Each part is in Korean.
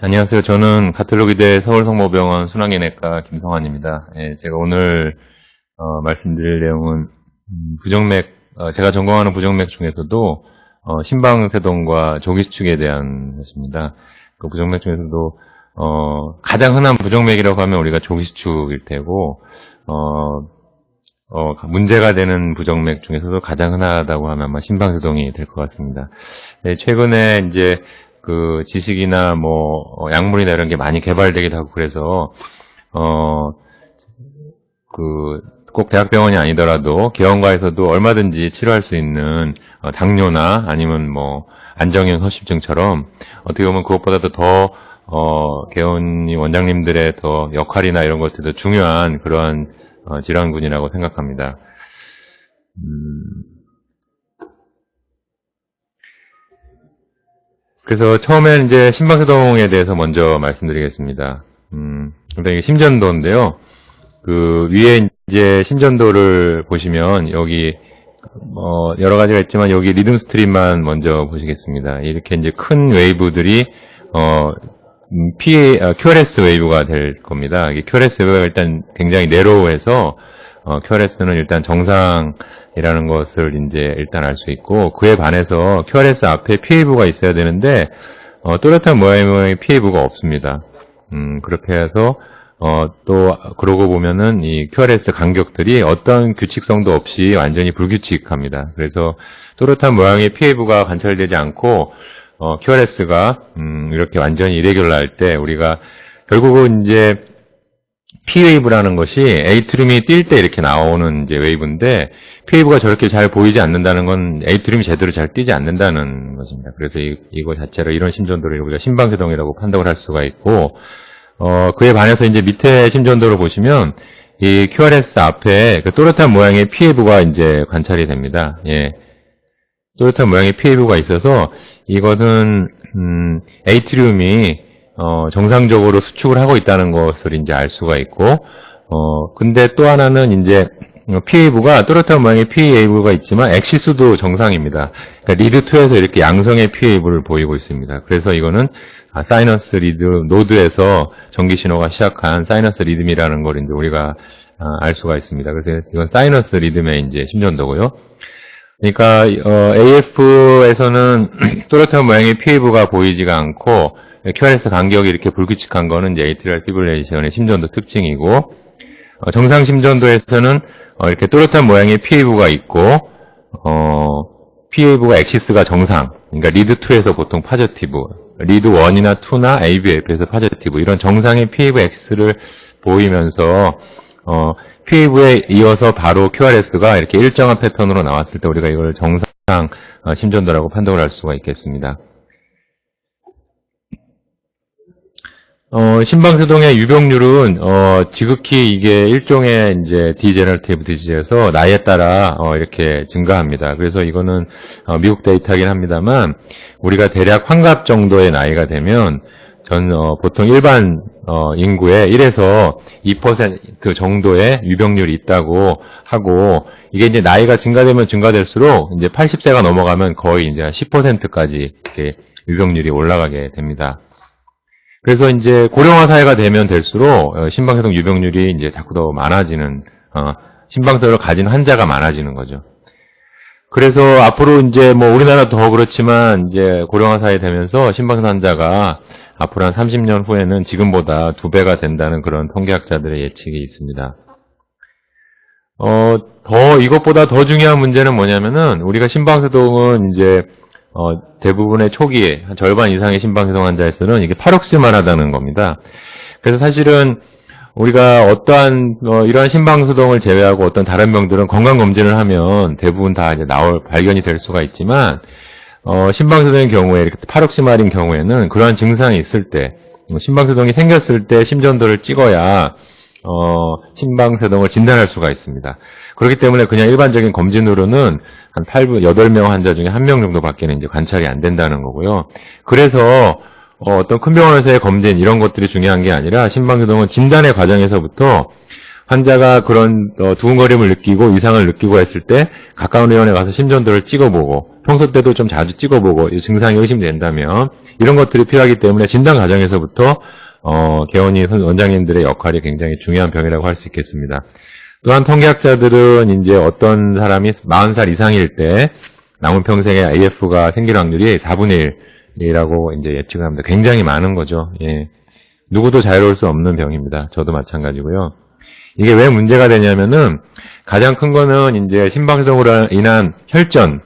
안녕하세요. 저는 가톨릭의대 서울성모병원 순환기내과 김성환입니다. 예, 제가 오늘 말씀드릴 내용은 제가 전공하는 부정맥 중에서도 심방세동과 조기수축에 대한 것입니다. 그 부정맥 중에서도 가장 흔한 부정맥이라고 하면 우리가 조기수축일 테고 문제가 되는 부정맥 중에서도 가장 흔하다고 하면 아마 심방세동이 될 것 같습니다. 네, 최근에 이제 그 지식이나 약물이나 이런 게 많이 개발되기도 하고 그래서 꼭 대학병원이 아니더라도 개원가에서도 얼마든지 치료할 수 있는 당뇨나 아니면 안정형 허심증처럼 어떻게 보면 그것보다도 더 개원이 원장님들의 더 역할이나 이런 것들도 중요한 그러한 질환군이라고 생각합니다. 그래서 처음엔 이제 심방세동에 대해서 먼저 말씀드리겠습니다. 일단 이게 심전도인데요. 그 위에 이제 심전도를 보시면 여기 여러 가지가 있지만 여기 리듬 스트림만 먼저 보시겠습니다. 이렇게 이제 큰 웨이브들이 QRS 웨이브가 될 겁니다. 이게 QRS 웨이브가 일단 굉장히 내로우해서 QRS는 일단 정상이라는 것을 이제 일단 알 수 있고, 그에 반해서 QRS 앞에 PAV가 있어야 되는데 또렷한 모양의 PAV가 없습니다. 그렇게 해서 또 그러고 보면은 이 QRS 간격들이 어떤 규칙성도 없이 완전히 불규칙합니다. 그래서 또렷한 모양의 PAV가 관찰되지 않고 QRS가 이렇게 완전히 이레귤러할 때 우리가 결국은 이제 P웨이브라는 것이 에이트림이 뛸 때 이렇게 나오는 이제 웨이브인데, P웨이브가 저렇게 잘 보이지 않는다는 건 에이트림이 제대로 잘 뛰지 않는다는 것입니다. 그래서 이거 자체로 이런 심전도를 우리가 심방세동이라고 판독을 할 수가 있고, 그에 반해서 이제 밑에 심전도를 보시면 이 QRS 앞에 그 또렷한 모양의 P웨이브가 이제 관찰이 됩니다. 예. 또렷한 모양의 P웨이브가 있어서 이것은 에이트리움이 정상적으로 수축을 하고 있다는 것을 이제 알 수가 있고, 근데 또 하나는 이제 P웨이브가 또렷한 모양의 P웨이브가 있지만 엑시스도 정상입니다. 그러니까 리드2에서 이렇게 양성의 P웨이브를 보이고 있습니다. 그래서 이거는 사이너스 리드 노드에서 전기 신호가 시작한 사이너스 리듬이라는 걸 이제 우리가 알 수가 있습니다. 그래서 이건 사이너스 리듬의 이제 심전도고요. 그러니까 AF에서는 또렷한 모양의 P웨이브가 보이지가 않고 QRS 간격이 이렇게 불규칙한 거는 이제 에이트리얼 피브릴레이션의 심전도 특징이고, 정상 심전도에서는 이렇게 또렷한 모양의 P웨이브가 있고, P웨이브가 엑시스가 정상, 그러니까 리드 2에서 보통 파저티브, 리드 1이나 2나 ABF에서 파저티브, 이런 정상의 P웨이브 엑시스를 보이면서 P웨이브에 이어서 바로 QRS가 이렇게 일정한 패턴으로 나왔을 때 우리가 이걸 정상 심전도라고 판독을 할 수가 있겠습니다. 심방세동의 유병률은 지극히 이게 일종의 이제 디제너러티브 디지즈에서 나이에 따라 이렇게 증가합니다. 그래서 이거는 미국 데이터이긴 합니다만 우리가 대략 환갑 정도의 나이가 되면 보통 일반 인구의 1에서 2% 정도의 유병률이 있다고 하고, 이게 이제 나이가 증가되면 증가될수록 이제 80세가 넘어가면 거의 이제 10%까지 이렇게 유병률이 올라가게 됩니다. 그래서 이제 고령화 사회가 되면 될수록 심방세동 유병률이 이제 자꾸 더 많아지는, 심방세동을 가진 환자가 많아지는 거죠. 그래서 앞으로 이제 우리나라 더 그렇지만 이제 고령화 사회 되면서 심방세동 환자가 앞으로 한 30년 후에는 지금보다 2배가 된다는 그런 통계학자들의 예측이 있습니다. 이것보다 더 중요한 문제는 뭐냐면은 우리가 심방세동은 이제 대부분의 초기에 한 절반 이상의 심방세동 환자에서는 이게 파록스만하다는 겁니다. 그래서 사실은 우리가 어떠한 이러한 심방세동을 제외하고 어떤 다른 병들은 건강검진을 하면 대부분 다 이제 발견이 될 수가 있지만, 심방세동의 경우에 이렇게 파록시말인 경우에는 그러한 증상이 있을 때, 심방세동이 생겼을 때 심전도를 찍어야 심방세동을 진단할 수가 있습니다. 그렇기 때문에 그냥 일반적인 검진으로는 한 8명 환자 중에 1명 정도밖에 이제 관찰이 안 된다는 거고요. 그래서 어떤 큰 병원에서의 검진 이런 것들이 중요한 게 아니라 심방세동은 진단의 과정에서부터 환자가 그런 두근거림을 느끼고 이상을 느끼고 했을 때 가까운 의원에 가서 심전도를 찍어보고 평소 때도 좀 자주 찍어보고 이 증상이 의심된다면 이런 것들이 필요하기 때문에 진단 과정에서부터 개원이 원장님들의 역할이 굉장히 중요한 병이라고 할 수 있겠습니다. 또한 통계학자들은 이제 어떤 사람이 40살 이상일 때 남은 평생에 AF가 생길 확률이 4분의 1이라고 이제 예측을 합니다. 굉장히 많은 거죠. 예. 누구도 자유로울 수 없는 병입니다. 저도 마찬가지고요. 이게 왜 문제가 되냐면은 가장 큰 거는 이제 심방세동으로 인한 혈전이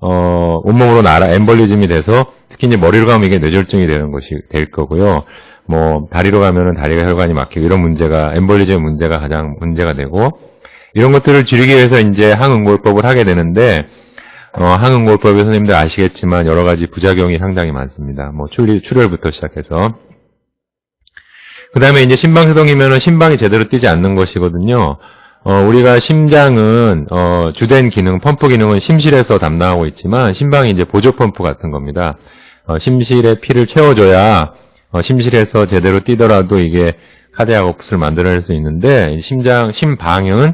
온몸으로 엠볼리즘이 돼서 특히 이제 머리로 가면 이게 뇌졸중이 되는 것이 될 거고요. 뭐 다리로 가면은 다리가 혈관이 막히고 이런 문제가 엠볼리즘 문제가 가장 문제가 되고 이런 것들을 줄이기 위해서 이제 항응고혈법을 하게 되는데 항응고혈법이 선생님들 아시겠지만 여러 가지 부작용이 상당히 많습니다. 뭐 출혈부터 시작해서 그 다음에 이제 심방세동이면은 심방이 제대로 뛰지 않는 것이거든요. 우리가 심장은 주된 기능, 펌프 기능은 심실에서 담당하고 있지만 심방이 이제 보조 펌프 같은 겁니다. 심실에 피를 채워줘야 심실에서 제대로 뛰더라도 이게 카디악 아웃풋을 만들어낼 수 있는데 심방은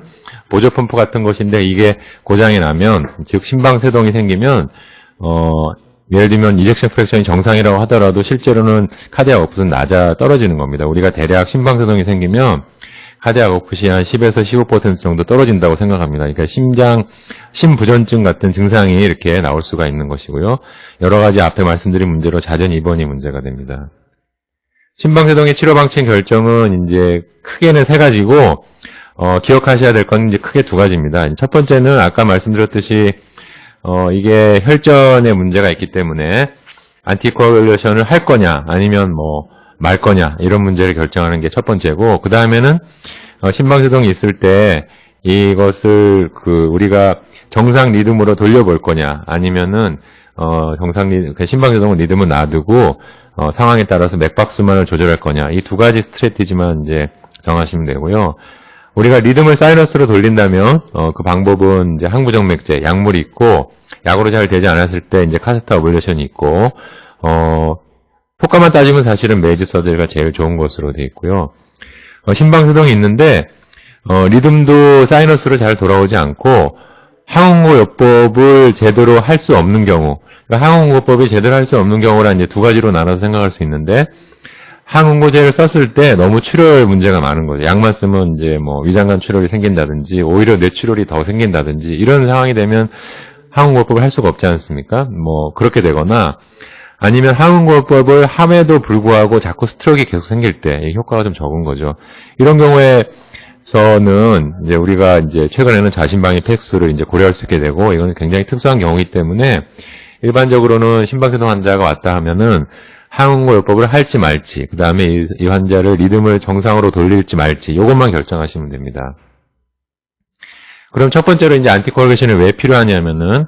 보조 펌프 같은 것인데 이게 고장이 나면 즉 심방세동이 생기면 예를 들면 이젝션 프랙션이 정상이라고 하더라도 실제로는 카디악 아웃풋은 떨어지는 겁니다. 우리가 대략 심방세동이 생기면 카디악 아웃풋이 한 10에서 15% 정도 떨어진다고 생각합니다. 그러니까 심부전증 같은 증상이 이렇게 나올 수가 있는 것이고요. 여러 가지 앞에 말씀드린 문제로 잦은 입원이 문제가 됩니다. 심방세동의 치료 방침 결정은 이제 크게는 3가지고 기억하셔야 될 건 이제 크게 2가지입니다. 첫 번째는 아까 말씀드렸듯이 이게 혈전에 문제가 있기 때문에 안티코아굴레이션을 할 거냐 아니면 뭐 말 거냐 이런 문제를 결정하는 게 첫 번째고 그 다음에는 심방세동이 있을 때 이것을 우리가 정상 리듬으로 돌려볼 거냐 아니면은 심방세동은 리듬을 놔두고 상황에 따라서 맥박수만을 조절할 거냐 이 2가지 스트래티지만 이제 정하시면 되고요. 우리가 리듬을 사이너스로 돌린다면 그 방법은 이제 항부정맥제 약물이 있고 약으로 잘 되지 않았을 때 이제 카세트 어블레이션이 있고 효과만 따지면 사실은 메이즈 서저리가 제일 좋은 것으로 되어 있고요. 심방세동이 있는데 리듬도 사이너스로 잘 돌아오지 않고 항응고요법을 제대로 할 수 없는 경우 그러니까 항응고요법이 제대로 할 수 없는 경우란 이제 2가지로 나눠서 생각할 수 있는데 항응고제를 썼을 때 너무 출혈 문제가 많은 거죠. 약만 쓰면 이제 뭐 위장관 출혈이 생긴다든지 오히려 뇌출혈이 더 생긴다든지 이런 상황이 되면 항응고요법을 할 수가 없지 않습니까? 뭐 그렇게 되거나 아니면 항응고요법을 함에도 불구하고 자꾸 스트로크가 계속 생길 때 효과가 좀 적은 거죠. 이런 경우에서는 이제 우리가 이제 최근에는 좌심방위 팩스를 이제 고려할 수 있게 되고 이건 굉장히 특수한 경우이기 때문에 일반적으로는 심방세동 환자가 왔다 하면은 항응고요법을 할지 말지 그 다음에 이 환자를 리듬을 정상으로 돌릴지 말지 이것만 결정하시면 됩니다. 그럼 첫 번째로 이제 안티코아굴레이션이 왜 필요하냐면은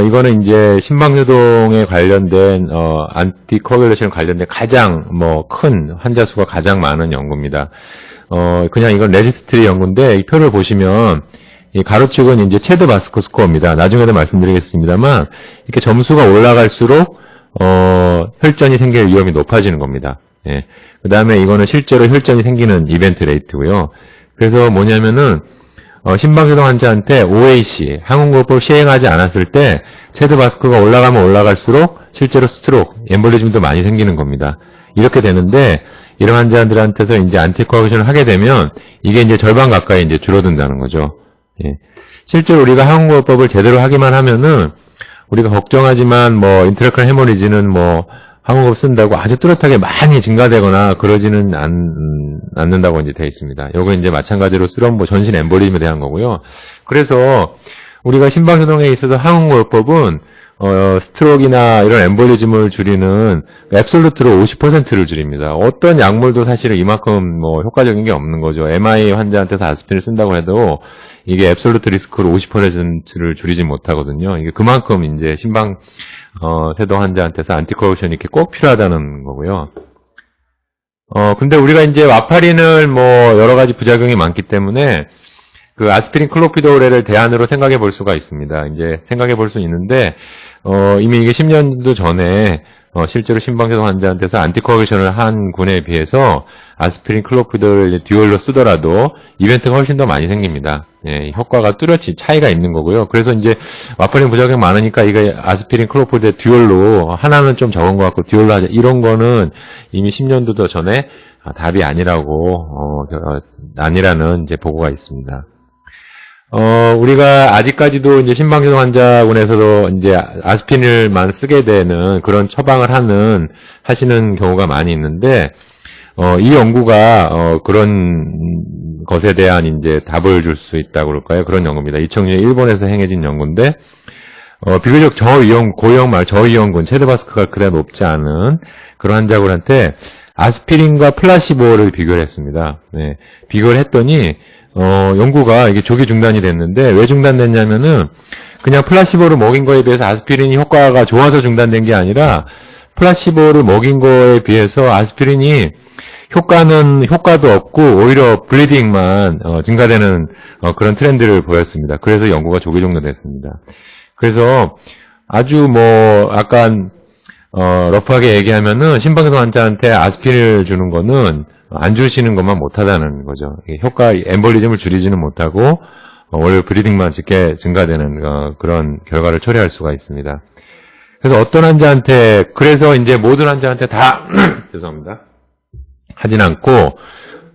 이거는 이제 심방세동에 관련된 안티코아굴레이션 관련된 가장 큰 환자 수가 가장 많은 연구입니다. 그냥 이건 레지스트리 연구인데 이 표를 보시면 이 가로축은 이제 체드 바스커 스코어입니다. 나중에도 말씀드리겠습니다만 이렇게 점수가 올라갈수록 혈전이 생길 위험이 높아지는 겁니다. 예. 그 다음에 이거는 실제로 혈전이 생기는 이벤트 레이트고요. 그래서 뭐냐면은 심방세동 환자한테 OAC, 항응고요법 시행하지 않았을 때 체드 바스커가 올라가면 올라갈수록 실제로 스트로크, 엠볼리즘도 많이 생기는 겁니다. 이렇게 되는데 이런 환자들한테서 이제 안티코아굴레이션을 하게 되면 이게 이제 절반 가까이 이제 줄어든다는 거죠. 예. 실제로 우리가 항응고요법을 제대로 하기만 하면은 우리가 걱정하지만 인트라크럴 헤모리지는 항응고요법 쓴다고 아주 뚜렷하게 많이 증가되거나 그러지는 않는다고 이제 되어 있습니다. 요거 이제 마찬가지로 쓰런 전신 엠볼리즘에 대한 거고요. 그래서 우리가 심방세동에 있어서 항응고요법은 스트로크나 이런 엠볼리즘을 줄이는 앱솔루트로 50%를 줄입니다. 어떤 약물도 사실은 이만큼 효과적인 게 없는 거죠. MI 환자한테서 아스피린을 쓴다고 해도 이게 앱솔루트 리스크로 50%를 줄이지 못하거든요. 이게 그만큼 이제 심방세동 환자한테서 안티코아굴레이션이 이렇게 꼭 필요하다는 거고요. 근데 우리가 이제 와파린을 여러 가지 부작용이 많기 때문에 그 아스피린 클로피도그렐을 대안으로 생각해 볼 수가 있습니다. 이제 생각해 볼 수 있는데, 이미 이게 10년도 전에, 실제로 심방세동 환자한테서 안티코아귤레이션을 한 군에 비해서 아스피린, 클로피드를 듀얼로 쓰더라도 이벤트가 훨씬 더 많이 생깁니다. 예, 효과가 뚜렷이 차이가 있는 거고요. 그래서 이제 와파린 부작용 많으니까 이거 아스피린, 클로피드 듀얼로 하나는 좀 적은 것 같고 듀얼로 하자. 이런 거는 이미 10년도 더 전에 답이 아니라는 이제 보고가 있습니다. 우리가 아직까지도 이제 심방세동 환자군에서도 이제 아스피린을만 쓰게 되는 그런 처방을 하시는 경우가 많이 있는데, 이 연구가, 그런 것에 대한 이제 답을 줄 수 있다고 그럴까요? 그런 연구입니다. 2006년 일본에서 행해진 연구인데, 비교적 저위험군, 체드바스크가 그다지 높지 않은 그런 환자군한테 아스피린과 플라시보를 비교를 했습니다. 네, 비교를 했더니, 연구가 이게 조기 중단이 됐는데, 왜 중단됐냐면은, 그냥 플라시보를 먹인 거에 비해서 아스피린이 효과가 좋아서 중단된 게 아니라, 플라시보를 먹인 거에 비해서 아스피린이 효과도 없고, 오히려 블리딩만, 증가되는, 그런 트렌드를 보였습니다. 그래서 연구가 조기 중단됐습니다. 그래서, 아주 약간, 러프하게 얘기하면은, 심방세동 환자한테 아스피린을 주는 거는, 안 주시는 것만 못하다는 거죠. 엠볼리즘을 줄이지는 못하고 원래 브리딩만 쉽게 증가되는 그런 결과를 초래할 수가 있습니다. 그래서 이제 모든 환자한테 다 죄송합니다. 하진 않고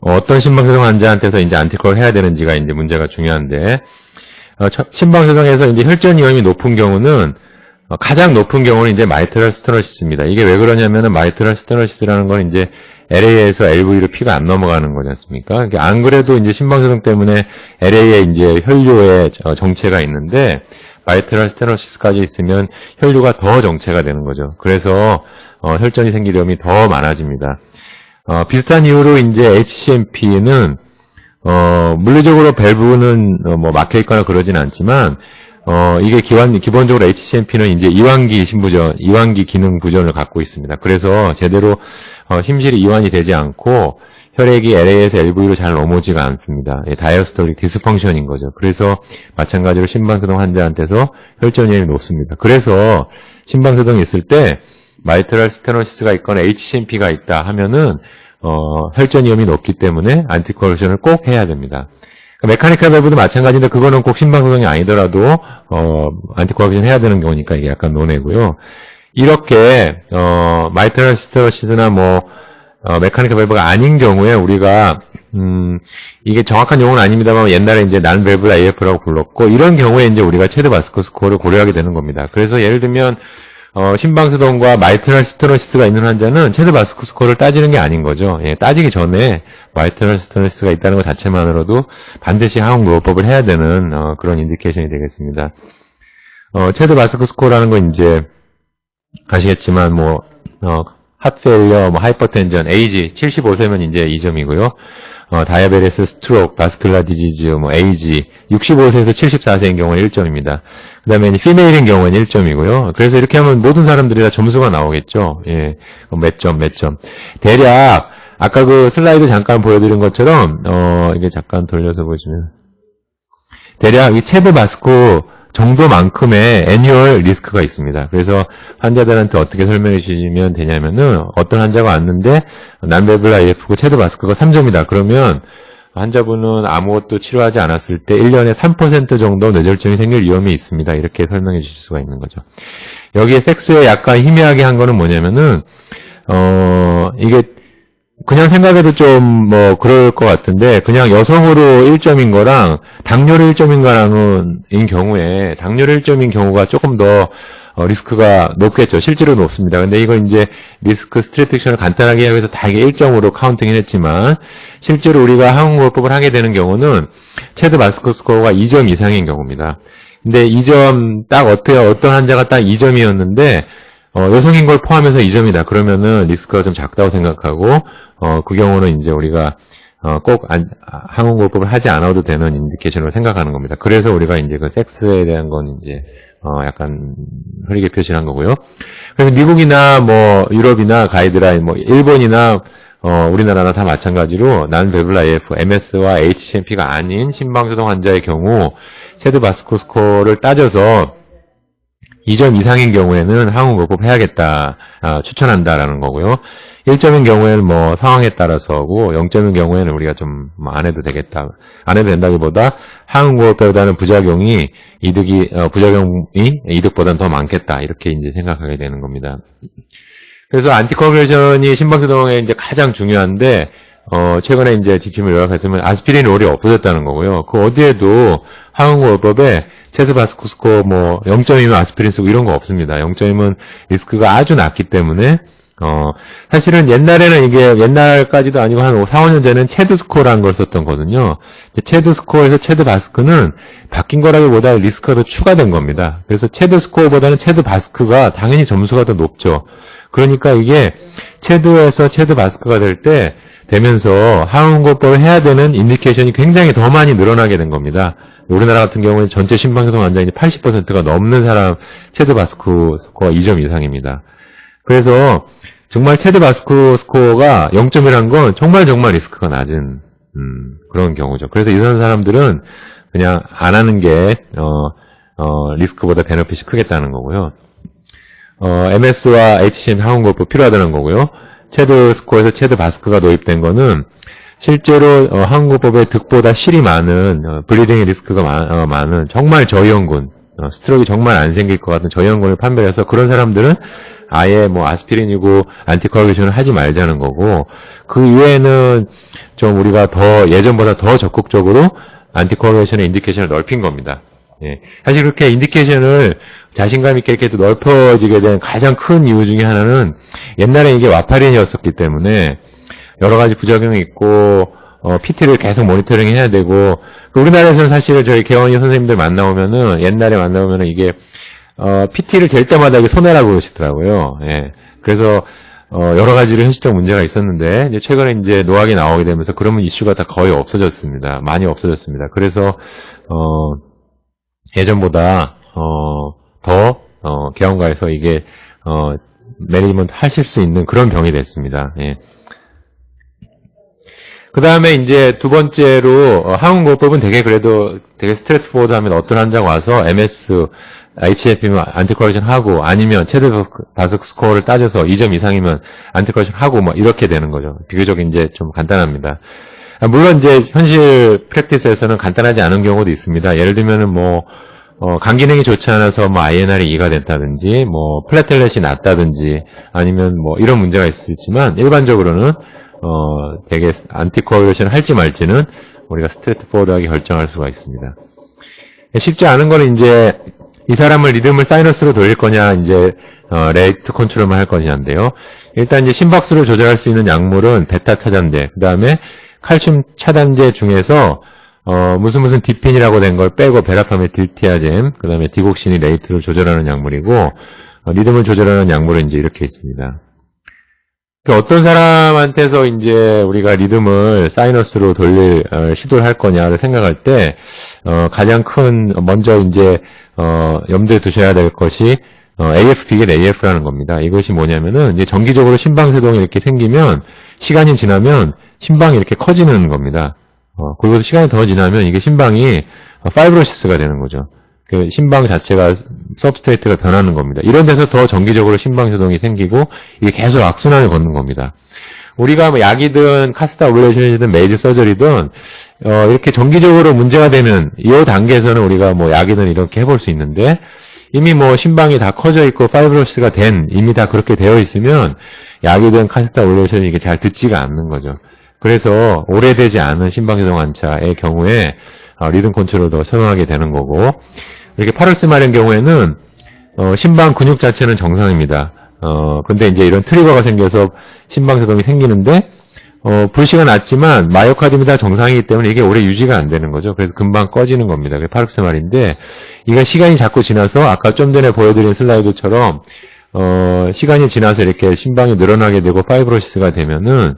어떤 심방세동 환자한테서 이제 안티콜을 해야 되는지가 이제 문제가 중요한데 심방세동에서 이제 혈전 위험이 높은 경우는 가장 높은 경우는 이제 마이트럴 스테노시스입니다. 이게 왜 그러냐면은 마이트럴 스테노시스라는 건 이제 LA에서 LV로 피가 안 넘어가는 거지 않습니까? 안 그래도 이제 심방세동 때문에 LA에 이제 혈류에 정체가 있는데 마이트럴 스테노시스까지 있으면 혈류가 더 정체가 되는 거죠. 그래서 혈전이 생길 위험이 더 많아집니다. 비슷한 이유로 이제 HCMP는 물리적으로 밸브는 막혀 있거나 그러진 않지만 이게 기본적으로 HCMP는 이제 이완기 기능 부전을 갖고 있습니다. 그래서 제대로 힘실이 이완이 되지 않고 혈액이 LA에서 LV로 잘 넘어오지가 않습니다. 다이어스톨릭 디스펑션인 거죠. 그래서 마찬가지로 심방세동 환자한테서 혈전 위험이 높습니다. 그래서 심방세동이 있을 때 마이트럴 스테노시스가 있거나 HCMP가 있다 하면은 혈전 위험이 높기 때문에 안티코아귤레이션을 꼭 해야 됩니다. 메카니컬 밸브도 마찬가지인데 그거는 꼭 심방세동이 아니더라도 안티코아귤레이션 해야 되는 경우니까 이게 약간 논외고요. 이렇게 마이트럴 스테노시스나 메카니컬 밸브가 아닌 경우에 우리가 이게 정확한 용어는 아닙니다만 옛날에 이제 난 밸브 AF라고 불렀고 이런 경우에 이제 우리가 체드 바스커 스코어를 고려하게 되는 겁니다. 그래서 예를 들면 심방세동과 마이트럴 스테노시스가 있는 환자는 체드 바스커 스코어를 따지는 게 아닌 거죠. 예, 따지기 전에 마이트럴 스테노시스가 있다는 것 자체만으로도 반드시 항응요법을 해야 되는 그런 인디케이션이 되겠습니다. 체드 바스커 스코어라는 건 이제 아시겠지만 핫페일러, 하이퍼텐전, 에이지 75세면 이제 2점이고요. 다이아베티스, 스트로크, 바스큘라 디지즈, 에이지 65세에서 74세인 경우는 1점입니다. 그 다음에 피메일인 경우는 1점이고요. 그래서 이렇게 하면 모든 사람들이 다 점수가 나오겠죠. 예, 몇 점. 대략 아까 그 슬라이드 잠깐 보여드린 것처럼 이게 잠깐 돌려서 보시면 대략 이 체드 바스코 정도만큼의 애뉴얼 리스크가 있습니다. 그래서 환자들한테 어떻게 설명해 주시면 되냐면은 어떤 환자가 왔는데 난밸브라 AF고 체드 바스크가 3점이다. 그러면 환자분은 아무것도 치료하지 않았을 때 1년에 3% 정도 뇌졸중이 생길 위험이 있습니다. 이렇게 설명해 주실 수가 있는 거죠. 여기에 섹스에 약간 희미하게 한 거는 뭐냐면은 이게 그냥 생각해도 좀 그럴 것 같은데 그냥 여성으로 1점인 거랑 당뇨로 1점인 경우에 당뇨로 1점인 경우가 조금 더 리스크가 높겠죠. 실제로 높습니다. 근데 이거 이제 리스크 스트래틱션을 간단하게 하기 위해서 다 이게 1점으로 카운팅을 했지만 실제로 우리가 항응요법을 하게 되는 경우는 체드 바스커 스코어가 2점 이상인 경우입니다. 근데 2점 딱 어떤 환자가 딱 2점이었는데 여성인 걸 포함해서 2점이다. 그러면은 리스크가 좀 작다고 생각하고 그 경우는 이제 우리가 꼭 항응요법을 하지 않아도 되는 인디케이션으로 생각하는 겁니다. 그래서 우리가 이제 그 섹스에 대한 건 이제 약간 흐리게 표시한 거고요. 그래서 미국이나 유럽이나 가이드라인 일본이나 우리나라나 다 마찬가지로 난밸브라 AF, MS와 HCMP가 아닌 심방세동 환자의 경우 체드 바스코 스코어를 따져서 2점 이상인 경우에는 항응고법 해야겠다, 추천한다라는 거고요. 1점인 경우에는 뭐 상황에 따라서고 0점인 경우에는 우리가 좀 안 해도 되겠다. 안 해도 된다기보다 항응고법보다는 부작용이 이득보다는 더 많겠다. 이렇게 이제 생각하게 되는 겁니다. 그래서 안티코아귤레이션이 심박수동에 이제 가장 중요한데 최근에 이제 지침을 요약했으면 아스피린 롤이 없어졌다는 거고요. 그 어디에도 항응고법에 체스바스크 스코어 뭐 0점이면 아스피린 쓰고 이런 거 없습니다. 0점이면 리스크가 아주 낮기 때문에 사실은 옛날에는 이게 옛날까지도 아니고 한 4, 5년 전에는 체드 스코어라는 걸 썼던 거거든요. 체드 스코어에서 체드 바스크는 바뀐 거라기보다 리스크가 더 추가된 겁니다. 그래서 체드 스코어보다는 체드 바스크가 당연히 점수가 더 높죠. 그러니까 이게 체드에서 체드 바스크가 되면서 항응고법을 해야 되는 인디케이션이 굉장히 더 많이 늘어나게 된 겁니다. 우리나라 같은 경우는 전체 심방소동 환자의 80%가 넘는 사람 체드 바스크 스코어가 2점 이상입니다. 그래서 정말 체드 바스크 스코어가 0점이란 건 정말 리스크가 낮은 그런 경우죠. 그래서 이런 사람들은 그냥 안 하는 게 리스크보다 베너핏이 크겠다는 거고요. MS와 HCM 항응고법 필요하다는 거고요. 체드 스코어에서 체드 바스크가 도입된 거는 실제로 항응고법에 득보다 실이 많은 블리딩의 리스크가 많은 정말 저위험군, 스트로크가 정말 안 생길 것 같은 저위험군을 판별해서 그런 사람들은 아예 뭐 아스피린이고 안티코아귤레이션을 하지 말자는 거고, 그 이외에는 좀 우리가 더 예전보다 더 적극적으로 안티코아귤레이션의 인디케이션을 넓힌 겁니다. 예. 사실 그렇게 인디케이션을 자신감 있게 이렇게 또 넓혀지게 된 가장 큰 이유 중에 하나는 옛날에 이게 와파린이었었기 때문에 여러 가지 부작용이 있고 PT를 계속 모니터링 해야 되고, 우리나라에서는 사실 저희 개원이 선생님들 옛날에 만나보면은 이게 PT를 잴 때마다 이게 손해라고 그러시더라고요. 예. 그래서 여러 가지로 현실적 문제가 있었는데 이제 최근에 이제 노학이 나오게 되면서 그러면 이슈가 다 거의 없어졌습니다. 많이 없어졌습니다. 그래서 예전보다 더 개원가에서 이게 매니지먼트 하실 수 있는 그런 병이 됐습니다. 예. 그 다음에 이제 두 번째로 항응고법은 되게 스트레스 포워드 하면 어떤 환자가 와서 MS, HF면 안티코아귤레이션 하고, 아니면 체드 바스크 스코어를 따져서 2점 이상이면 안티코아귤레이션 하고 뭐 이렇게 되는 거죠. 비교적 이제 좀 간단합니다. 물론 이제 현실 프랙티스에서는 간단하지 않은 경우도 있습니다. 예를 들면은 뭐 간 기능이 좋지 않아서 뭐 INR이 2가 됐다든지, 뭐 플래텔렛이 낮다든지, 아니면 뭐 이런 문제가 있을 수 있지만 일반적으로는 되게 안티코아귤레이션 할지 말지는 우리가 스트레이트 포워드하게 결정할 수가 있습니다. 쉽지 않은 거는 이제 이 사람을 리듬을 사이너스로 돌릴 거냐, 이제 레이트 컨트롤만 할 거냐인데요. 일단 이제 심박수를 조절할 수 있는 약물은 베타 차단제, 그 다음에 칼슘 차단제 중에서 무슨 디핀이라고 된 걸 빼고 베라파메틸티아젬, 그 다음에 디곡신이 레이트를 조절하는 약물이고, 리듬을 조절하는 약물은 이제 이렇게 있습니다. 어떤 사람한테서 이제 우리가 리듬을 사이너스로 돌릴 시도를 할 거냐를 생각할 때 가장 먼저 이제 염두에 두셔야 될 것이 AF 비겔 AF라는 겁니다. 이것이 뭐냐면은 이제 정기적으로 심방세동이 이렇게 생기면 시간이 지나면 심방이 이렇게 커지는 겁니다. 그리고 시간이 더 지나면 이게 심방이 파이브로시스가 되는 거죠. 그 심방 자체가 서브스트레이트가 변하는 겁니다. 이런 데서 더 정기적으로 심방세동이 생기고 이게 계속 악순환을 걷는 겁니다. 우리가 뭐 약이든 카스타 오블레이션이든 메이저 서저리든 이렇게 정기적으로 문제가 되는 이 단계에서는 우리가 뭐 약이든 이렇게 해볼 수 있는데, 이미 뭐 심방이 다 커져 있고 파이브로시스가 이미 다 그렇게 되어 있으면 약이든 카스타 오블레이션이 이게 잘 듣지가 않는 거죠. 그래서 오래되지 않은 심방세동 환자의 경우에 리듬 컨트롤도 선호하게 되는 거고, 이렇게 파르스마린 경우에는 심방 근육 자체는 정상입니다. 근데 이제 이런 트리거가 생겨서 심방세동이 생기는데 불씨가 났지만 마이오카디미다 정상이기 때문에 이게 오래 유지가 안 되는 거죠. 그래서 금방 꺼지는 겁니다. 그게 파르스마린인데, 이게 시간이 자꾸 지나서 아까 좀 전에 보여드린 슬라이드처럼 시간이 지나서 이렇게 심방이 늘어나게 되고 파이브로시스가 되면은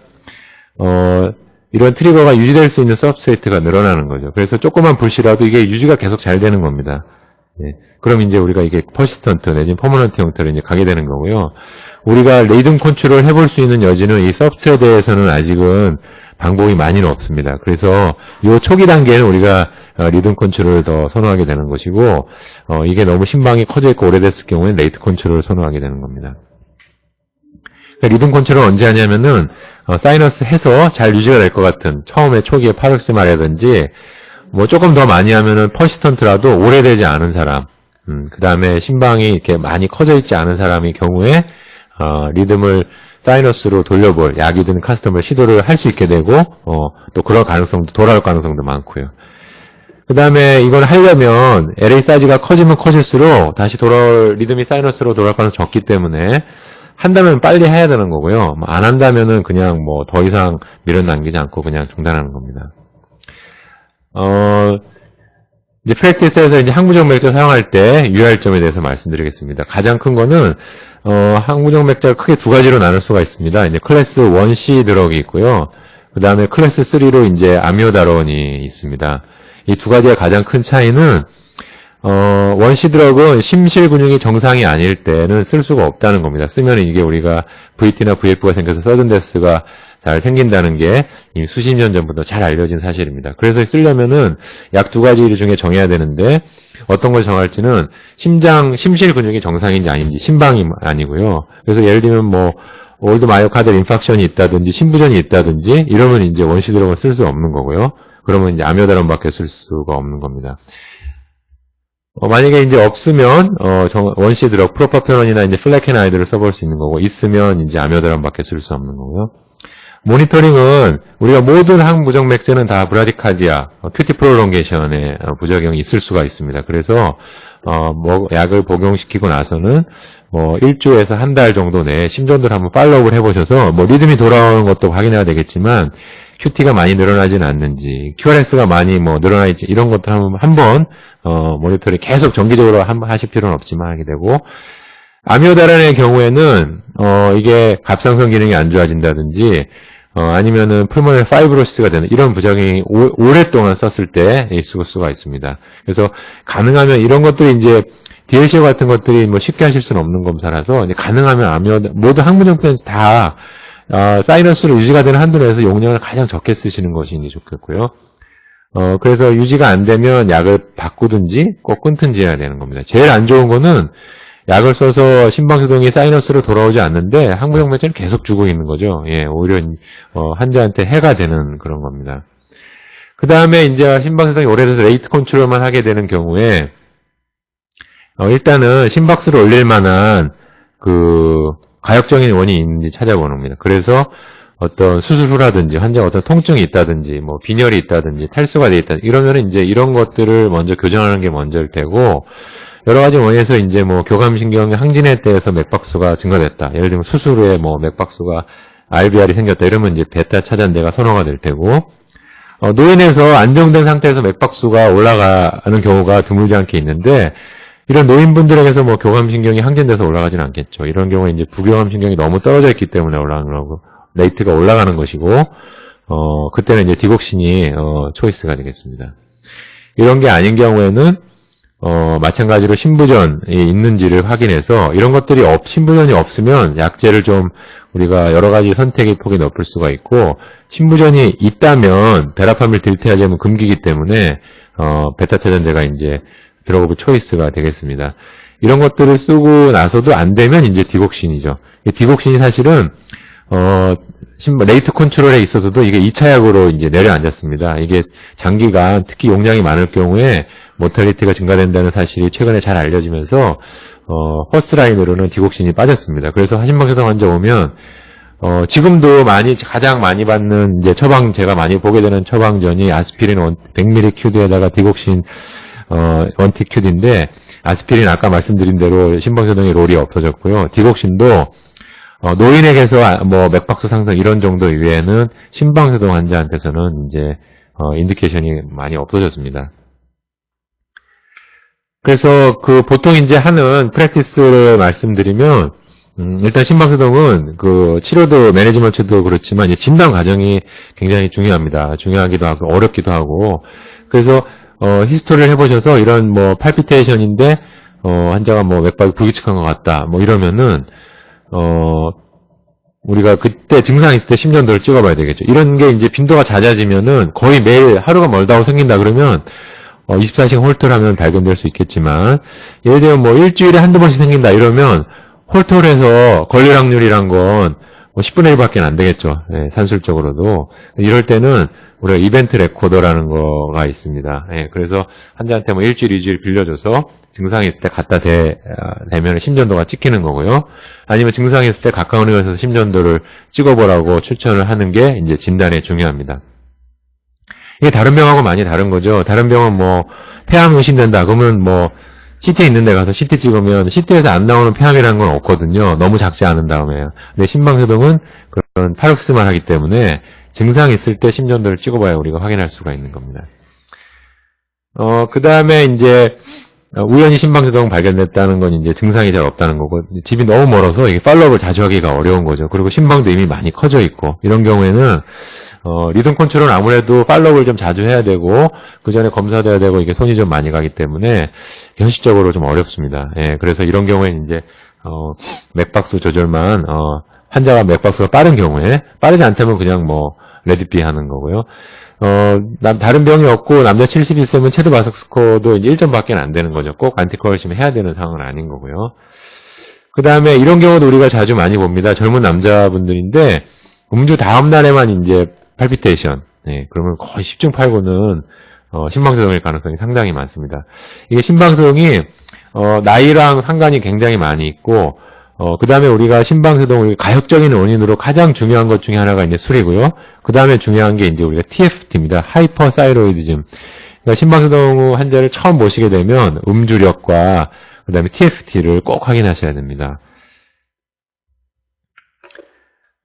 이런 트리거가 유지될 수 있는 서브스트레이트가 늘어나는 거죠. 그래서 조그만 불씨라도 이게 유지가 계속 잘 되는 겁니다. 예. 그럼 이제 우리가 이게 퍼시스턴트 내지는 퍼머넌트 형태로 이제 가게 되는 거고요. 우리가 리듬 컨트롤 해볼 수 있는 여지는 이 서브스트레이트에서는 아직은 방법이 많이는 없습니다. 그래서 이 초기 단계는 우리가 리듬 컨트롤을 더 선호하게 되는 것이고, 이게 너무 심방이 커져 있고 오래됐을 경우에는 레이트 컨트롤을 선호하게 되는 겁니다. 그러니까 리듬 컨트롤을 언제 하냐면은, 사이너스 해서 잘 유지가 될 것 같은, 처음에 초기에 파록시마라든지, 뭐 조금 더 많이 하면은 퍼시스턴트라도 오래되지 않은 사람, 그 다음에 심방이 이렇게 많이 커져 있지 않은 사람의 경우에, 리듬을 사이너스로 돌려볼, 약이든 카스텀을 시도를 할 수 있게 되고, 또 그럴 가능성도, 돌아올 가능성도 많고요. 그 다음에 이걸 하려면 LA 사이즈가 커지면 커질수록 다시 리듬이 사이너스로 돌아올 가능성이 적기 때문에 한다면 빨리 해야 되는 거고요. 안 한다면은 그냥 뭐 더 이상 미련 남기지 않고 그냥 중단하는 겁니다. 이제 프랙티스에서 이제 항무적 맥자 사용할 때 유의할 점에 대해서 말씀드리겠습니다. 가장 큰 거는 항무적 맥자를 크게 두 가지로 나눌 수가 있습니다. 이제 클래스 1C 드럭이 있고요. 그 다음에 클래스 3로 이제 아미오다론이 있습니다. 이 두 가지의 가장 큰 차이는 1C 드럭은 심실 근육이 정상이 아닐 때는 쓸 수가 없다는 겁니다. 쓰면 이게 우리가 VT나 VF가 생겨서 서든데스가 잘 생긴다는 게 이미 수십 년 전부터 잘 알려진 사실입니다. 그래서 쓰려면은 약 두 가지 중에 정해야 되는데 어떤 걸 정할지는 심실 근육이 정상인지 아닌지 심방이 아니고요. 그래서 예를 들면 뭐 올드 마이오카드 인팍션이 있다든지 심부전이 있다든지 이러면 이제 1C 드럭을 쓸 수 없는 거고요. 그러면 이제 아미오다론밖에 쓸 수가 없는 겁니다. 만약에 이제 없으면, 1C 드럭, 프로파페론이나 이제 플래케나이드를 써볼 수 있는 거고, 있으면 이제 아미오다론밖에 쓸 수 없는 거고요. 모니터링은 우리가 모든 항무적 맥세는 다 브라디카디아, 큐티 프롤롱게이션의 부작용이 있을 수가 있습니다. 그래서, 뭐, 약을 복용시키고 나서는, 뭐, 1주에서 한 달 정도 내에 심전도를 한번 팔로우를 해보셔서, 뭐, 리듬이 돌아오는 것도 확인해야 되겠지만, QT가 많이 늘어나지는 않는지, QRS가 많이 뭐 늘어나 있지, 이런 것들 한번 모니터링 계속 정기적으로 한번 하실 필요는 없지만 하게 되고, 아미오다론의 경우에는, 이게 갑상선 기능이 안 좋아진다든지, 아니면은 풀모널 파이브로시스가 되는 이런 부작용이 오랫동안 썼을 때 있을 수가 있습니다. 그래서 가능하면 이런 것들이 이제 DLCO 같은 것들이 뭐 쉽게 하실 수는 없는 검사라서, 이제 가능하면 모든 항문정표는 다 사이너스로 유지가 되는 한도 내에서 용량을 가장 적게 쓰시는 것이 이제 좋겠고요. 그래서 유지가 안 되면 약을 바꾸든지 꼭 끊든지 해야 되는 겁니다. 제일 안 좋은 거는 약을 써서 심방수동이 사이너스로 돌아오지 않는데 항무적 맥주를 계속 주고 있는 거죠. 예, 오히려 환자한테 해가 되는 그런 겁니다. 그 다음에 이제 심박수동이 오래돼서 레이트 컨트롤만 하게 되는 경우에 일단은 심박수를 올릴 만한 가역적인 원인이 있는지 찾아보는 겁니다. 그래서 어떤 수술 후라든지 환자가 어떤 통증이 있다든지 뭐 빈혈이 있다든지 탈수가 돼 있다든지 이러면은 이제 이런 것들을 먼저 교정하는 게 먼저일 테고, 여러 가지 원인에서 이제 뭐 교감신경의 항진에 대해서 맥박수가 증가됐다. 예를 들면 수술 후에 뭐 맥박수가 RBR이 생겼다. 이러면 이제 베타 차잔대가 선호가 될 테고, 노인에서 안정된 상태에서 맥박수가 올라가는 경우가 드물지 않게 있는데, 이런 노인분들에게서 뭐 교감신경이 항진돼서 올라가진 않겠죠. 이런 경우에 이제 부교감신경이 너무 떨어져 있기 때문에 올라가는 거고, 레이트가 올라가는 것이고, 그때는 이제 디곡신이, 초이스가 되겠습니다. 이런 게 아닌 경우에는, 마찬가지로 심부전이 있는지를 확인해서, 이런 것들이 심부전이 없으면 약제를 좀 우리가 여러 가지 선택의 폭이 높을 수가 있고, 심부전이 있다면 베라파밀 딜테아제는 금기이기 때문에, 베타차전제가 이제 드러그 초이스가 되겠습니다. 이런 것들을 쓰고 나서도 안 되면 이제 디곡신이죠. 디곡신이 사실은 레이트 컨트롤에 있어서도 이게 2차 약으로 이제 내려앉았습니다. 이게 장기간 특히 용량이 많을 경우에 모탈리티가 증가된다는 사실이 최근에 잘 알려지면서 퍼스트라인으로는 디곡신이 빠졌습니다. 그래서 하심방사성 환자 오면 지금도 가장 많이 받는 이제 제가 많이 보게 되는 처방전이 아스피린 100ml 큐드에다가 디곡신 원틱 큐드인데, 아스피린 아까 말씀드린 대로 심방사동의 롤이 없어졌고요. 디곡신도 노인에게서 뭐 맥박수 상승 이런 정도 이외에는 심방사동 환자한테서는 이제 인디케이션이 많이 없어졌습니다. 그래서 보통 이제 하는 프랙티스를 말씀드리면, 일단 심방사동은 치료도 매니지먼트도 그렇지만 이제 진단 과정이 굉장히 중요합니다. 중요하기도 하고 어렵기도 하고, 그래서 히스토리를 해보셔서 이런 뭐 팔피테이션인데 환자가 뭐 맥박이 불규칙한 것 같다 뭐 이러면은 우리가 그때 증상이 있을 때 심전도를 찍어봐야 되겠죠. 이런 게 이제 빈도가 잦아지면은 거의 매일 하루가 멀다고 생긴다 그러면 24시간 홀터를 하면 발견될 수 있겠지만, 예를 들면 뭐 일주일에 한두 번씩 생긴다 이러면, 홀터를 해서 걸릴 확률이란 건, 10분의 1밖에 안 되겠죠. 예, 산술적으로도. 이럴 때는, 우리가 이벤트 레코더라는 거가 있습니다. 예, 그래서 환자한테 뭐 일주일, 2주일 빌려줘서, 증상이 있을 때 갖다 대면 심전도가 찍히는 거고요. 아니면 증상이 있을 때 가까운 의원에서 심전도를 찍어보라고 추천을 하는 게, 이제 진단에 중요합니다. 이게 다른 병하고 많이 다른 거죠. 다른 병은 뭐 폐암 의심된다 그러면 뭐 CT 있는 데 가서 CT 찍으면 CT에서 안 나오는 폐암이라는 건 없거든요. 너무 작지 않은 다음에. 근데 심방세동은 그런 파록스만 하기 때문에 증상이 있을 때 심전도를 찍어봐야 우리가 확인할 수가 있는 겁니다. 그 다음에 이제 우연히 심방세동 발견됐다는 건 이제 증상이 잘 없다는 거고, 집이 너무 멀어서 이게 팔로업을 자주 하기가 어려운 거죠. 그리고 심방도 이미 많이 커져 있고, 이런 경우에는 리듬 컨트롤은 아무래도 팔로업을 좀 자주 해야 되고, 그 전에 검사도 해야 되고, 이게 손이 좀 많이 가기 때문에, 현실적으로 좀 어렵습니다. 예, 그래서 이런 경우에는 이제, 맥박수 조절만, 환자가 맥박수가 빠른 경우에, 빠르지 않다면 그냥 뭐, 레드비 하는 거고요. 다른 병이 없고, 남자 70있으면 체드 바석 스코어도 이제 1점밖에 안 되는 거죠. 꼭 안티코얼심을 해야 되는 상황은 아닌 거고요. 그 다음에 이런 경우도 우리가 자주 많이 봅니다. 젊은 남자분들인데, 음주 다음 날에만 이제, 팔피테이션. 네, 그러면 거의 10중 8구는 심방세동일 가능성이 상당히 많습니다. 이게 심방세동이 나이랑 상관이 굉장히 많이 있고, 그 다음에 우리가 심방세동을 가역적인 원인으로 가장 중요한 것 중에 하나가 이제 술이고요. 그 다음에 중요한 게 이제 우리가 TFT입니다. 하이퍼사이로이디즘. 그러니까 심방세동 환자를 처음 보시게 되면 음주력과 그 다음에 TFT를 꼭 확인하셔야 됩니다.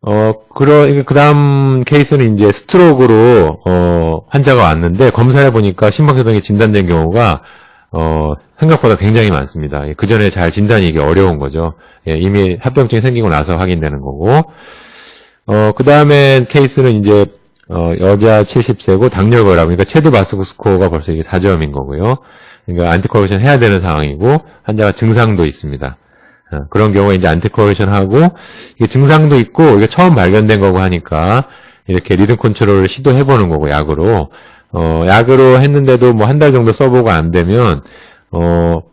그 다음 케이스는 이제 스트로크로, 환자가 왔는데, 검사해보니까 심방세동이 진단된 경우가, 생각보다 굉장히 많습니다. 그 전에 잘 진단이 이게 어려운 거죠. 예, 이미 합병증이 생기고 나서 확인되는 거고, 그 다음에 케이스는 이제, 여자 70세고 당뇨거라, 그러니까 체드 바스크 스코어가 벌써 이게 4점인 거고요. 그러니까 안티코얼션 해야 되는 상황이고, 환자가 증상도 있습니다. 그런 경우에 이제 안티코얼션 하고, 이게 증상도 있고, 이게 처음 발견된 거고 하니까, 이렇게 리듬 컨트롤을 시도해보는 거고, 약으로. 약으로 했는데도 뭐 한 달 정도 써보고 안 되면,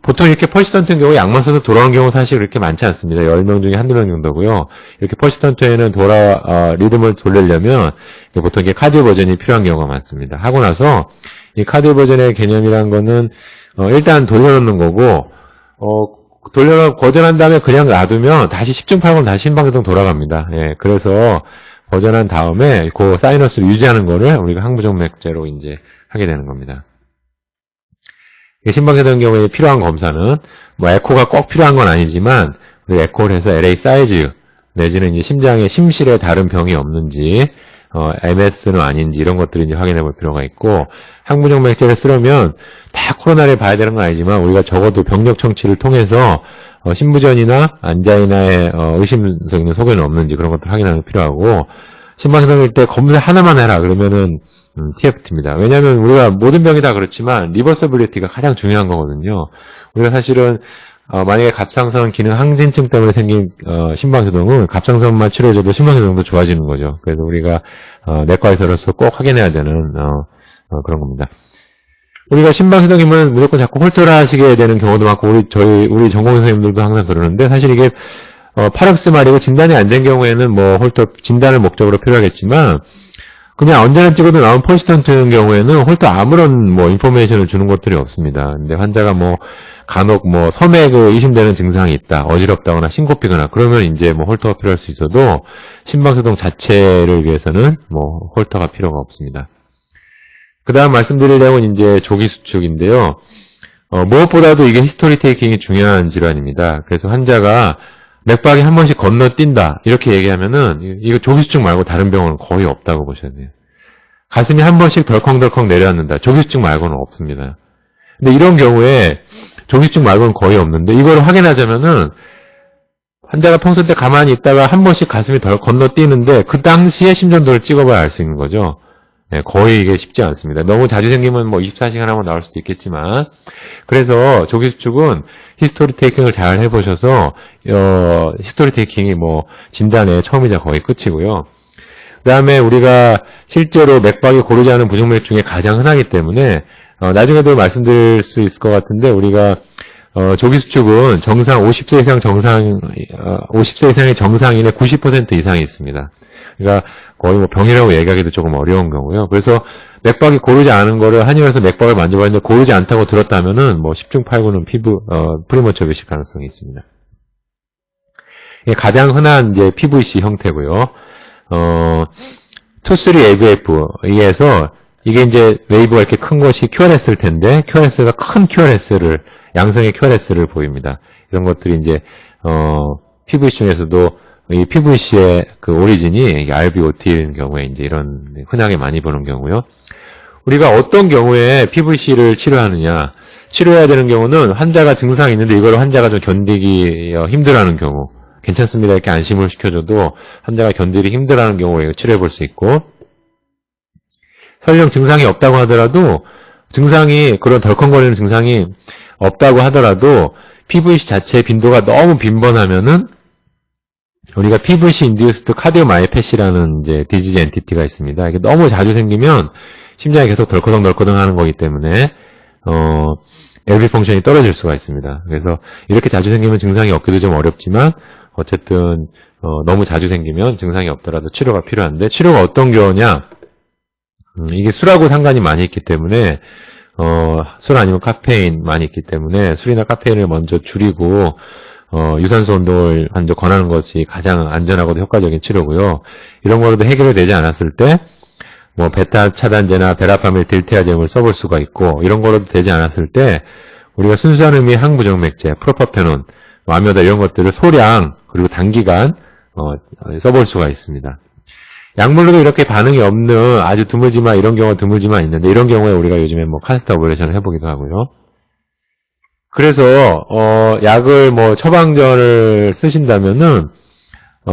보통 이렇게 퍼시스턴트인 경우 약만 써서 돌아오는 경우 사실 그렇게 많지 않습니다. 10명 중에 한두 명 정도고요. 이렇게 퍼시스턴트에는 리듬을 돌리려면, 보통 이게 카디오 버전이 필요한 경우가 많습니다. 하고 나서, 이 카디오 버전의 개념이란 거는, 일단 돌려놓는 거고, 거절한 다음에 그냥 놔두면 다시 10중 8번 다시 심방세동 돌아갑니다. 예, 그래서 거절한 다음에 그 사이너스를 유지하는 거를 우리가 항부정맥제로 이제 하게 되는 겁니다. 심방세동 경우에 필요한 검사는 뭐 에코가 꼭 필요한 건 아니지만 우리 에코를 해서 LA 사이즈 내지는 이제 심장에 심실에 다른 병이 없는지 MS는 아닌지 이런 것들을 이제 확인해 볼 필요가 있고, 항부정맥제를 쓰려면 다 코로나를 봐야 되는 건 아니지만 우리가 적어도 병력 청취를 통해서 심부전이나 안자이나의 의심성 있는 소견은 없는지 그런 것들 확인하는 게 필요하고, 심방세동일 때 검사 하나만 해라 그러면은 TFT입니다. 왜냐하면 우리가 모든 병이 다 그렇지만 리버서빌리티가 가장 중요한 거거든요. 우리가 사실은 만약에 갑상선 기능 항진증 때문에 생긴 심방세동은 갑상선만 치료해줘도 심방세동도 좋아지는 거죠. 그래서 우리가 내과의사로서 꼭 확인해야 되는 그런 겁니다. 우리가 심방세동이면 무조건 자꾸 홀터를 하시게 되는 경우도 많고, 우리 전공 선생님들도 항상 그러는데, 사실 이게 파락스 말이고 진단이 안 된 경우에는 뭐 홀터 진단을 목적으로 필요하겠지만, 그냥 언제나 찍어도 나온 퍼시스턴트인 경우에는 홀터 아무런 뭐 인포메이션을 주는 것들이 없습니다. 근데 환자가 뭐 간혹 뭐 섬에 의심되는 증상이 있다, 어지럽다거나 신고피거나 그러면 이제 뭐 홀터가 필요할 수 있어도 심방세동 자체를 위해서는 뭐 홀터가 필요가 없습니다. 그 다음 말씀드릴 내용은 이제 조기수축인데요. 무엇보다도 이게 히스토리 테이킹이 중요한 질환입니다. 그래서 환자가 맥박이 한 번씩 건너뛴다 이렇게 얘기하면은 이거 조기수축 말고 다른 병원은 거의 없다고 보셔야 돼요. 가슴이 한 번씩 덜컹덜컹 내려앉는다. 조기수축 말고는 없습니다. 근데 이런 경우에 조기수축 말고는 거의 없는데 이걸 확인하자면은 환자가 평소 때 가만히 있다가 한 번씩 가슴이 덜 건너뛰는데 그 당시에 심전도를 찍어봐야 알 수 있는 거죠. 네, 거의 이게 쉽지 않습니다. 너무 자주 생기면 뭐 24시간 하면 나올 수도 있겠지만, 그래서 조기수축은 히스토리 테이킹을 잘 해보셔서 히스토리 테이킹이 뭐 진단의 처음이자 거의 끝이고요. 그 다음에 우리가 실제로 맥박이 고르지 않은 부정맥 중에 가장 흔하기 때문에 나중에도 말씀드릴 수 있을 것 같은데, 우리가, 조기 수축은 정상, 50세 이상의 정상인의 90% 이상이 있습니다. 그러니까 거의 뭐 병이라고 얘기하기도 조금 어려운 경우요. 그래서 맥박이 고르지 않은 거를 한의원에서 맥박을 만져봤는데 고르지 않다고 들었다면은 뭐 10중 8구는 프리머처 배식 가능성이 있습니다. 이게 가장 흔한 이제 PVC 형태고요. 투쓰리 AVF에서 이게 이제 웨이브가 이렇게 큰 것이 QRS일 텐데, QRS가 큰 QRS를, 양성의 QRS를 보입니다. 이런 것들이 이제, PVC 중에서도 이 PVC의 그 오리진이 RBOT인 경우에 이제 이런 흔하게 많이 보는 경우요. 우리가 어떤 경우에 PVC를 치료하느냐. 치료해야 되는 경우는 환자가 증상이 있는데 이걸 환자가 좀 견디기 힘들어하는 경우. 괜찮습니다. 이렇게 안심을 시켜줘도 환자가 견디기 힘들어하는 경우에 치료해 볼 수 있고, 설령 증상이 없다고 하더라도, 증상이, 그런 덜컹거리는 증상이 없다고 하더라도, PVC 자체의 빈도가 너무 빈번하면은, 우리가 PVC 인듀스드 카디오마이패시라는 이제 디지즈 엔티티가 있습니다. 이게 너무 자주 생기면 심장이 계속 덜커덩 하는 거기 때문에 LV 펑션이 떨어질 수가 있습니다. 그래서 이렇게 자주 생기면 증상이 없기도 좀 어렵지만 어쨌든 너무 자주 생기면 증상이 없더라도 치료가 필요한데, 치료가 어떤 경우냐, 이게 술하고 상관이 많이 있기 때문에 술 아니면 카페인 많이 있기 때문에 술이나 카페인을 먼저 줄이고 유산소 운동을 먼저 권하는 것이 가장 안전하고도 효과적인 치료고요. 이런 거로도 해결이 되지 않았을 때 뭐 베타 차단제나 베라파밀 딜테아젬을 써볼 수가 있고, 이런 거로도 되지 않았을 때 우리가 순수한 의미의 항부정맥제, 프로파페논, 아미오다 이런 것들을 소량 그리고 단기간 써볼 수가 있습니다. 약물로도 이렇게 반응이 없는 아주 드물지만, 이런 경우가 드물지만 있는데, 이런 경우에 우리가 요즘에 뭐 카스타 오브레이션을 해보기도 하고요. 그래서 약을 뭐 처방전을 쓰신다면은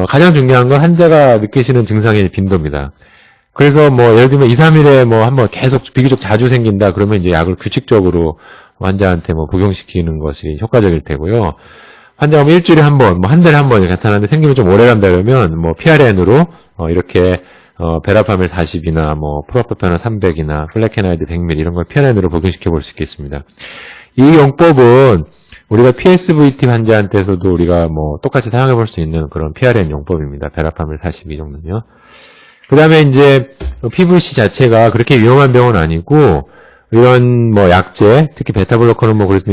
가장 중요한 건 환자가 느끼시는 증상의 빈도입니다. 그래서 뭐 예를 들면 2, 3일에 뭐 한번 계속 비교적 자주 생긴다 그러면 이제 약을 규칙적으로 환자한테 뭐 복용시키는 것이 효과적일 테고요. 환자가 뭐 일주일에 한 번, 뭐 한 달에 한 번 나타나는데 생기면 좀 오래 간다 그러면 뭐 PRN으로 이렇게 베라파밀 40이나 뭐 프로파페논 300이나 플레케나이드 100ml 이런 걸 PRN으로 복용시켜 볼 수 있겠습니다. 이 용법은 우리가 PSVT 환자한테서도 우리가 뭐 똑같이 사용해 볼 수 있는 그런 PRN 용법입니다. 베라파밀 42 정도는요. 그 다음에 이제 PVC 자체가 그렇게 위험한 병은 아니고, 이런 뭐 약제, 특히 베타블로커는 뭐 그래서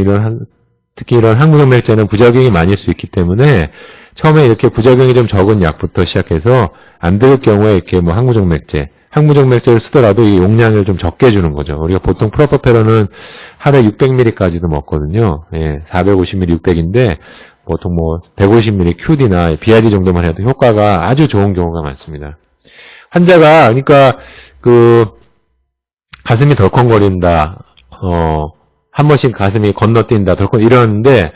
특히 이런 항부정맥제는 부작용이 많을 수 있기 때문에 처음에 이렇게 부작용이 좀 적은 약부터 시작해서 안 될 경우에 이렇게 뭐 항부정맥제를 쓰더라도 이 용량을 좀 적게 주는 거죠. 우리가 보통 프로파페론은 하루에 600ml까지도 먹거든요. 예, 450ml, 600인데 보통 뭐 150ml QD나 BID 정도만 해도 효과가 아주 좋은 경우가 많습니다. 환자가 그러니까 가슴이 덜컹거린다, 한 번씩 가슴이 건너뛴다, 덜컹 이러는데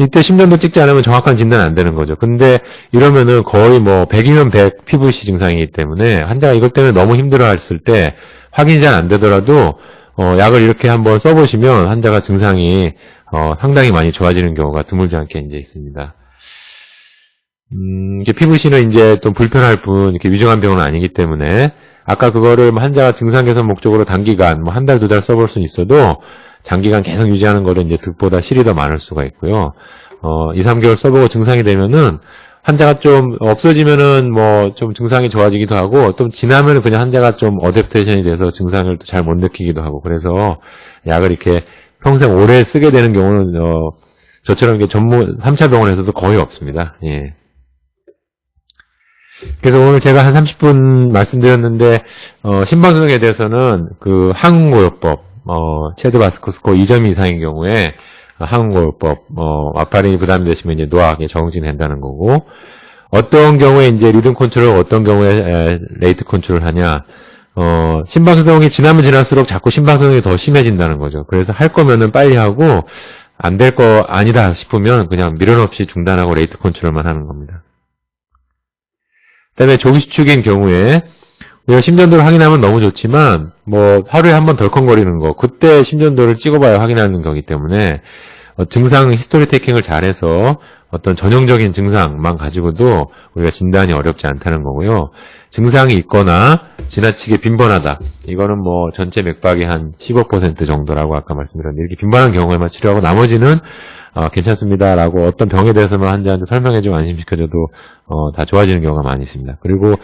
이때 심전도 찍지 않으면 정확한 진단 안 되는 거죠. 근데 이러면은 거의 뭐 100이면 100 PVC 증상이기 때문에 환자가 이것 때문에 너무 힘들어했을 때 확인이 잘 안 되더라도 약을 이렇게 한번 써보시면 환자가 증상이 상당히 많이 좋아지는 경우가 드물지 않게 이제 있습니다. 이게 PVC는 이제 좀 불편할 뿐 이렇게 위중한 병은 아니기 때문에 아까 그거를 환자가 증상 개선 목적으로 단기간 뭐 한 달, 두 달 써볼 수는 있어도 장기간 계속 유지하는 거는 이제 득보다 실이 더 많을 수가 있고요. 2, 3개월 써보고 증상이 되면은 환자가 좀 없어지면은 뭐 좀 증상이 좋아지기도 하고 또 지나면은 그냥 환자가 좀 어댑테이션이 돼서 증상을 잘 못 느끼기도 하고 그래서 약을 이렇게 평생 오래 쓰게 되는 경우는 저처럼 이렇게 전문 3차 병원에서도 거의 없습니다. 예. 그래서 오늘 제가 한 30분 말씀드렸는데 심방소독에 대해서는 그 항응고요법 체드 바스코스코 2점 이상인 경우에 항응고요법 와파린이 부담이 되시면 이제 노악에 적응이 된다는 거고, 어떤 경우에 이제 리듬 컨트롤, 어떤 경우에 레이트 컨트롤 하냐, 심방소독이 지나면 지날수록 자꾸 심방소독이 더 심해진다는 거죠. 그래서 할 거면은 빨리 하고 안 될 거 아니다 싶으면 그냥 미련 없이 중단하고 레이트 컨트롤만 하는 겁니다. 그 다음에 조기수축인 경우에 우리가 심전도를 확인하면 너무 좋지만 뭐 하루에 한 번 덜컹거리는 거 그때 심전도를 찍어봐야 확인하는 거기 때문에 증상 히스토리 테이킹을 잘해서 어떤 전형적인 증상만 가지고도 우리가 진단이 어렵지 않다는 거고요. 증상이 있거나 지나치게 빈번하다. 이거는 뭐 전체 맥박의 한 15% 정도라고 아까 말씀드렸는데 이렇게 빈번한 경우에만 치료하고 나머지는 괜찮습니다라고 어떤 병에 대해서만 환자한테 설명해주고 안심시켜줘도 다 좋아지는 경우가 많이 있습니다. 그리고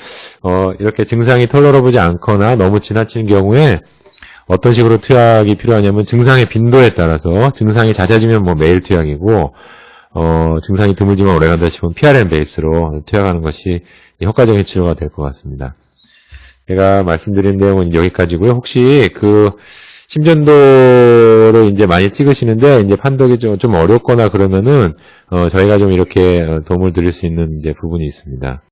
이렇게 증상이 털러러보지 않거나 너무 지나치는 경우에 어떤 식으로 투약이 필요하냐면 증상의 빈도에 따라서 증상이 잦아지면 뭐 매일 투약이고 증상이 드물지만 오래간다 싶으면 PRN 베이스로 투약하는 것이 효과적인 치료가 될 것 같습니다. 제가 말씀드린 내용은 여기까지고요. 혹시 그 심전도를 이제 많이 찍으시는데 이제 판독이 좀 어렵거나 그러면은 저희가 좀 이렇게 도움을 드릴 수 있는 이제 부분이 있습니다.